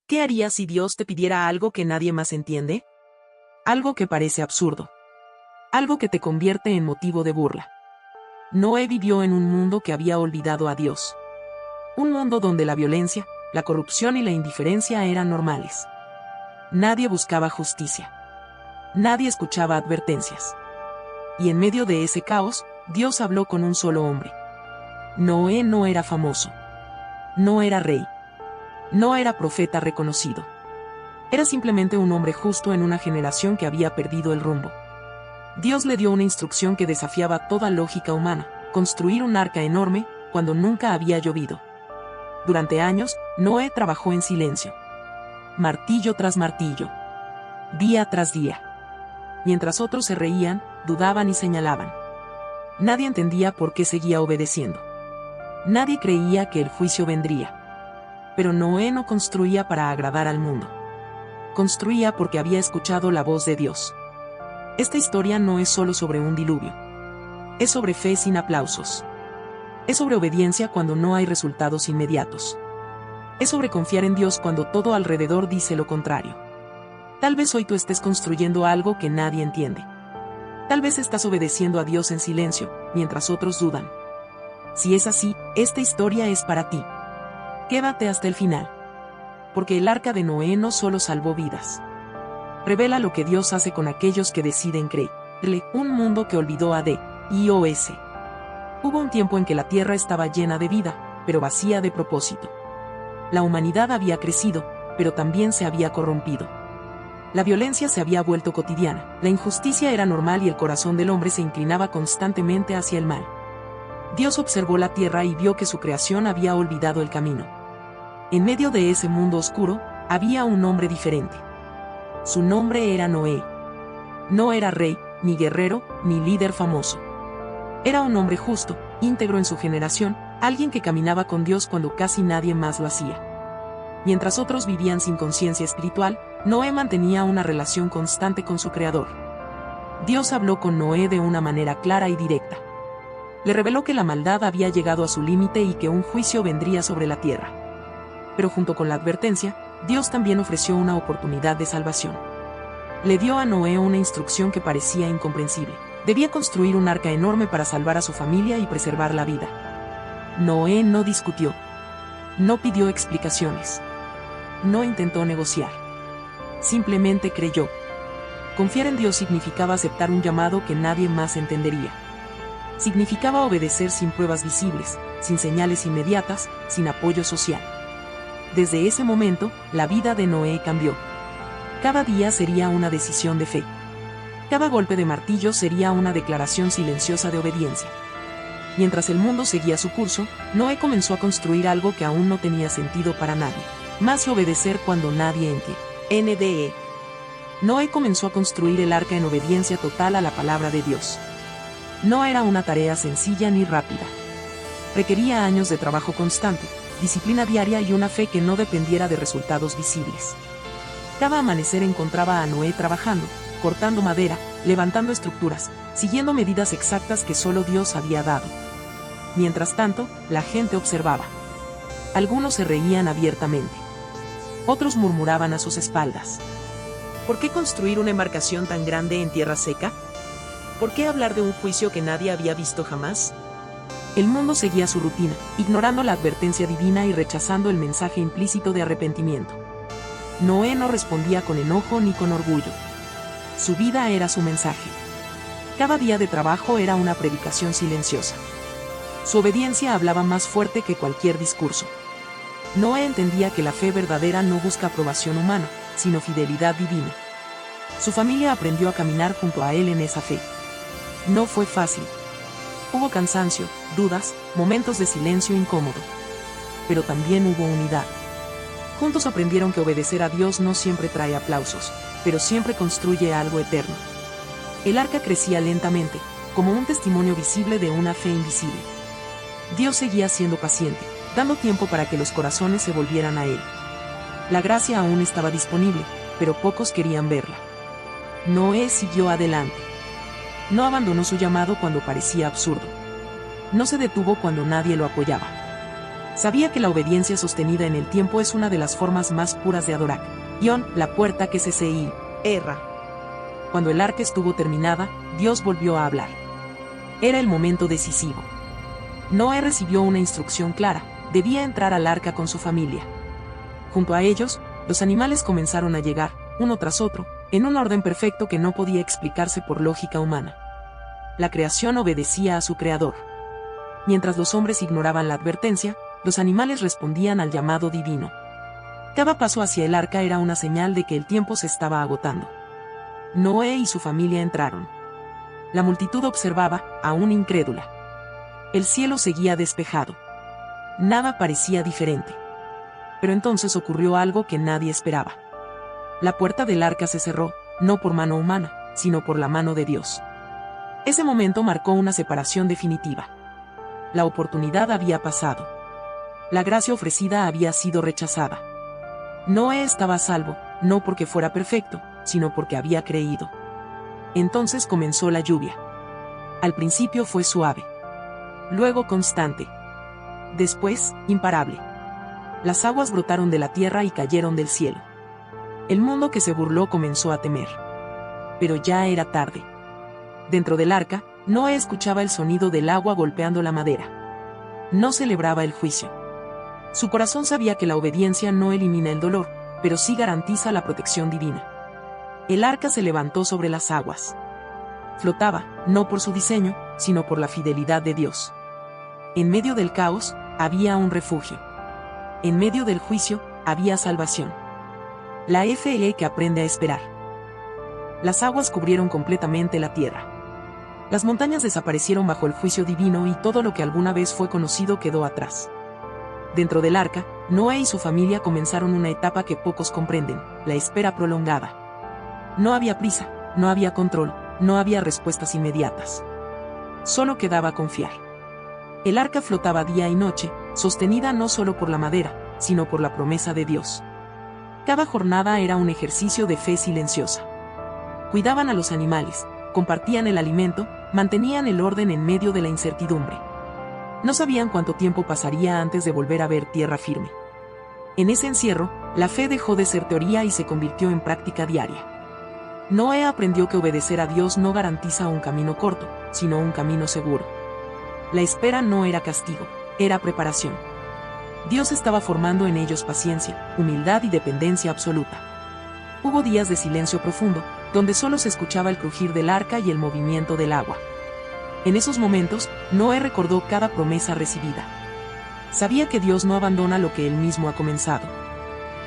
¿Qué harías si Dios te pidiera algo que nadie más entiende? Algo que parece absurdo. Algo que te convierte en motivo de burla. Noé vivió en un mundo que había olvidado a Dios. Un mundo donde la violencia, la corrupción y la indiferencia eran normales. Nadie buscaba justicia. Nadie escuchaba advertencias. Y en medio de ese caos, Dios habló con un solo hombre. Noé no era famoso. No era rey. No era profeta reconocido. Era simplemente un hombre justo en una generación que había perdido el rumbo. Dios le dio una instrucción que desafiaba toda lógica humana: construir un arca enorme, cuando nunca había llovido. Durante años, Noé trabajó en silencio. Martillo tras martillo. Día tras día. Mientras otros se reían, dudaban y señalaban. Nadie entendía por qué seguía obedeciendo. Nadie creía que el juicio vendría. Pero Noé no construía para agradar al mundo. Construía porque había escuchado la voz de Dios. Esta historia no es solo sobre un diluvio. Es sobre fe sin aplausos. Es sobre obediencia cuando no hay resultados inmediatos. Es sobre confiar en Dios cuando todo alrededor dice lo contrario. Tal vez hoy tú estés construyendo algo que nadie entiende. Tal vez estás obedeciendo a Dios en silencio, mientras otros dudan. Si es así, esta historia es para ti. Quédate hasta el final. Porque el arca de Noé no solo salvó vidas. Revela lo que Dios hace con aquellos que deciden creerle. Un mundo que olvidó a Dios. Hubo un tiempo en que la tierra estaba llena de vida, pero vacía de propósito. La humanidad había crecido, pero también se había corrompido. La violencia se había vuelto cotidiana, la injusticia era normal y el corazón del hombre se inclinaba constantemente hacia el mal. Dios observó la tierra y vio que su creación había olvidado el camino. En medio de ese mundo oscuro, había un hombre diferente. Su nombre era Noé. No era rey, ni guerrero, ni líder famoso. Era un hombre justo, íntegro en su generación, alguien que caminaba con Dios cuando casi nadie más lo hacía. Mientras otros vivían sin conciencia espiritual, Noé mantenía una relación constante con su Creador. Dios habló con Noé de una manera clara y directa. Le reveló que la maldad había llegado a su límite y que un juicio vendría sobre la tierra. Pero junto con la advertencia, Dios también ofreció una oportunidad de salvación. Le dio a Noé una instrucción que parecía incomprensible. Debía construir un arca enorme para salvar a su familia y preservar la vida. Noé no discutió. No pidió explicaciones. No intentó negociar. Simplemente creyó. Confiar en Dios significaba aceptar un llamado que nadie más entendería. Significaba obedecer sin pruebas visibles, sin señales inmediatas, sin apoyo social. Desde ese momento, la vida de Noé cambió. Cada día sería una decisión de fe. Cada golpe de martillo sería una declaración silenciosa de obediencia. Mientras el mundo seguía su curso, Noé comenzó a construir algo que aún no tenía sentido para nadie. Más obedecer cuando nadie entiende. Noé comenzó a construir el arca en obediencia total a la palabra de Dios. No era una tarea sencilla ni rápida. Requería años de trabajo constante, disciplina diaria y una fe que no dependiera de resultados visibles. Cada amanecer encontraba a Noé trabajando, cortando madera, levantando estructuras, siguiendo medidas exactas que solo Dios había dado. Mientras tanto, la gente observaba. Algunos se reían abiertamente. Otros murmuraban a sus espaldas. ¿Por qué construir una embarcación tan grande en tierra seca? ¿Por qué hablar de un juicio que nadie había visto jamás? El mundo seguía su rutina, ignorando la advertencia divina y rechazando el mensaje implícito de arrepentimiento. Noé no respondía con enojo ni con orgullo. Su vida era su mensaje. Cada día de trabajo era una predicación silenciosa. Su obediencia hablaba más fuerte que cualquier discurso. Noé entendía que la fe verdadera no busca aprobación humana, sino fidelidad divina. Su familia aprendió a caminar junto a él en esa fe. No fue fácil. Hubo cansancio, dudas, momentos de silencio incómodo. Pero también hubo unidad. Juntos aprendieron que obedecer a Dios no siempre trae aplausos, pero siempre construye algo eterno. El arca crecía lentamente, como un testimonio visible de una fe invisible. Dios seguía siendo paciente, dando tiempo para que los corazones se volvieran a Él. La gracia aún estaba disponible, pero pocos querían verla. Noé siguió adelante. No abandonó su llamado cuando parecía absurdo. No se detuvo cuando nadie lo apoyaba. Sabía que la obediencia sostenida en el tiempo es una de las formas más puras de adorar. La puerta que se cierra. Cuando el arca estuvo terminada, Dios volvió a hablar. Era el momento decisivo. Noé recibió una instrucción clara: debía entrar al arca con su familia. Junto a ellos, los animales comenzaron a llegar, uno tras otro, en un orden perfecto que no podía explicarse por lógica humana. La creación obedecía a su creador. Mientras los hombres ignoraban la advertencia, los animales respondían al llamado divino. Cada paso hacia el arca era una señal de que el tiempo se estaba agotando. Noé y su familia entraron. La multitud observaba, aún incrédula. El cielo seguía despejado. Nada parecía diferente. Pero entonces ocurrió algo que nadie esperaba. La puerta del arca se cerró, no por mano humana, sino por la mano de Dios. Ese momento marcó una separación definitiva. La oportunidad había pasado. La gracia ofrecida había sido rechazada. Noé estaba a salvo, no porque fuera perfecto, sino porque había creído. Entonces comenzó la lluvia. Al principio fue suave. Luego constante. Después, imparable. Las aguas brotaron de la tierra y cayeron del cielo. El mundo que se burló comenzó a temer. Pero ya era tarde. Dentro del arca, Noé escuchaba el sonido del agua golpeando la madera. No celebraba el juicio. Su corazón sabía que la obediencia no elimina el dolor, pero sí garantiza la protección divina. El arca se levantó sobre las aguas. Flotaba, no por su diseño, sino por la fidelidad de Dios. En medio del caos, había un refugio. En medio del juicio, había salvación. La fe que aprende a esperar. Las aguas cubrieron completamente la tierra. Las montañas desaparecieron bajo el juicio divino y todo lo que alguna vez fue conocido quedó atrás. Dentro del arca, Noé y su familia comenzaron una etapa que pocos comprenden: la espera prolongada. No había prisa, no había control, no había respuestas inmediatas. Solo quedaba confiar. El arca flotaba día y noche, sostenida no solo por la madera, sino por la promesa de Dios. Cada jornada era un ejercicio de fe silenciosa. Cuidaban a los animales, compartían el alimento, mantenían el orden en medio de la incertidumbre. No sabían cuánto tiempo pasaría antes de volver a ver tierra firme. En ese encierro, la fe dejó de ser teoría y se convirtió en práctica diaria. Noé aprendió que obedecer a Dios no garantiza un camino corto, sino un camino seguro. La espera no era castigo, era preparación. Dios estaba formando en ellos paciencia, humildad y dependencia absoluta. Hubo días de silencio profundo, donde solo se escuchaba el crujir del arca y el movimiento del agua. En esos momentos, Noé recordó cada promesa recibida. Sabía que Dios no abandona lo que él mismo ha comenzado.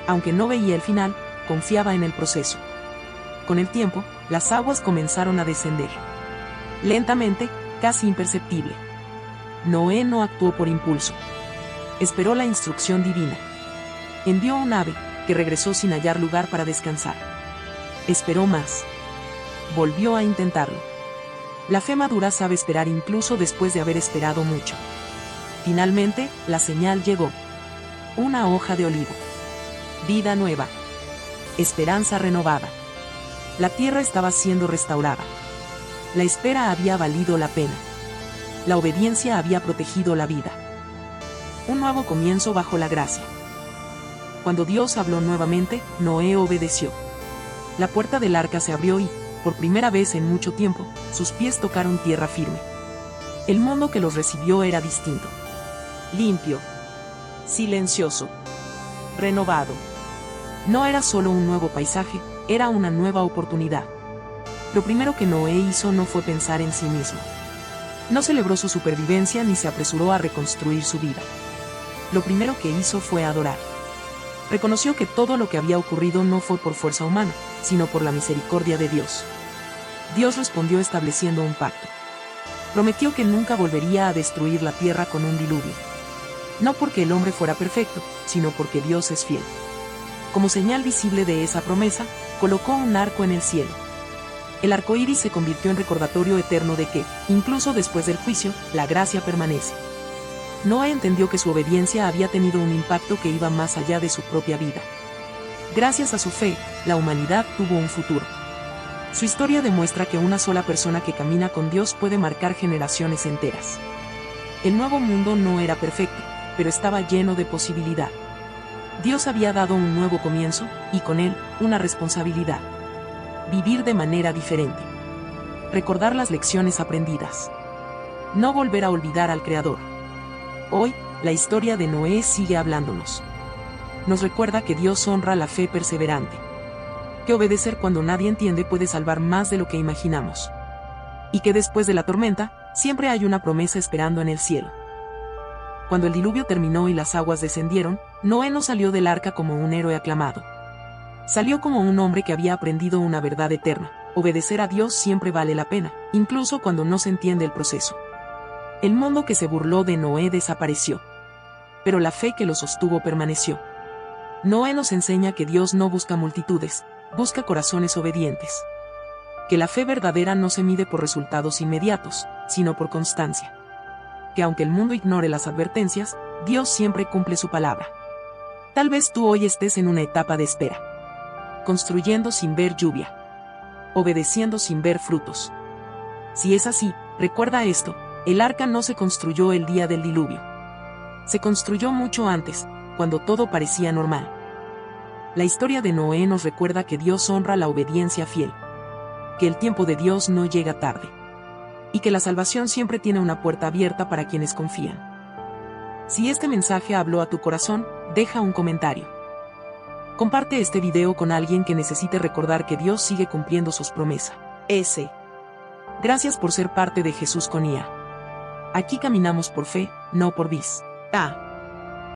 Aunque no veía el final, confiaba en el proceso. Con el tiempo, las aguas comenzaron a descender. Lentamente, casi imperceptible. Noé no actuó por impulso. Esperó la instrucción divina. Envió un ave, que regresó sin hallar lugar para descansar. Esperó más. Volvió a intentarlo. La fe madura sabe esperar incluso después de haber esperado mucho. Finalmente, la señal llegó. Una hoja de olivo. Vida nueva. Esperanza renovada. La tierra estaba siendo restaurada. La espera había valido la pena. La obediencia había protegido la vida. Un nuevo comienzo bajo la gracia. Cuando Dios habló nuevamente, Noé obedeció. La puerta del arca se abrió y, por primera vez en mucho tiempo, sus pies tocaron tierra firme. El mundo que los recibió era distinto. Limpio. Silencioso. Renovado. No era solo un nuevo paisaje, era una nueva oportunidad. Lo primero que Noé hizo no fue pensar en sí mismo. No celebró su supervivencia ni se apresuró a reconstruir su vida. Lo primero que hizo fue adorar. Reconoció que todo lo que había ocurrido no fue por fuerza humana, sino por la misericordia de Dios. Dios respondió estableciendo un pacto. Prometió que nunca volvería a destruir la tierra con un diluvio. No porque el hombre fuera perfecto, sino porque Dios es fiel. Como señal visible de esa promesa, colocó un arco en el cielo. El arco iris se convirtió en recordatorio eterno de que, incluso después del juicio, la gracia permanece. Noé entendió que su obediencia había tenido un impacto que iba más allá de su propia vida. Gracias a su fe, la humanidad tuvo un futuro. Su historia demuestra que una sola persona que camina con Dios puede marcar generaciones enteras. El nuevo mundo no era perfecto, pero estaba lleno de posibilidad. Dios había dado un nuevo comienzo, y con él, una responsabilidad. Vivir de manera diferente. Recordar las lecciones aprendidas. No volver a olvidar al Creador. Hoy, la historia de Noé sigue hablándonos. Nos recuerda que Dios honra la fe perseverante. Que obedecer cuando nadie entiende puede salvar más de lo que imaginamos. Y que después de la tormenta, siempre hay una promesa esperando en el cielo. Cuando el diluvio terminó y las aguas descendieron, Noé no salió del arca como un héroe aclamado. Salió como un hombre que había aprendido una verdad eterna: obedecer a Dios siempre vale la pena, incluso cuando no se entiende el proceso. El mundo que se burló de Noé desapareció. Pero la fe que lo sostuvo permaneció. Noé nos enseña que Dios no busca multitudes, busca corazones obedientes. Que la fe verdadera no se mide por resultados inmediatos, sino por constancia. Que aunque el mundo ignore las advertencias, Dios siempre cumple su palabra. Tal vez tú hoy estés en una etapa de espera. Construyendo sin ver lluvia. Obedeciendo sin ver frutos. Si es así, recuerda esto: el arca no se construyó el día del diluvio. Se construyó mucho antes, cuando todo parecía normal. La historia de Noé nos recuerda que Dios honra la obediencia fiel. Que el tiempo de Dios no llega tarde. Y que la salvación siempre tiene una puerta abierta para quienes confían. Si este mensaje habló a tu corazón, deja un comentario. Comparte este video con alguien que necesite recordar que Dios sigue cumpliendo sus promesas. Gracias por ser parte de Jesús con IA. Aquí caminamos por fe, no por vista.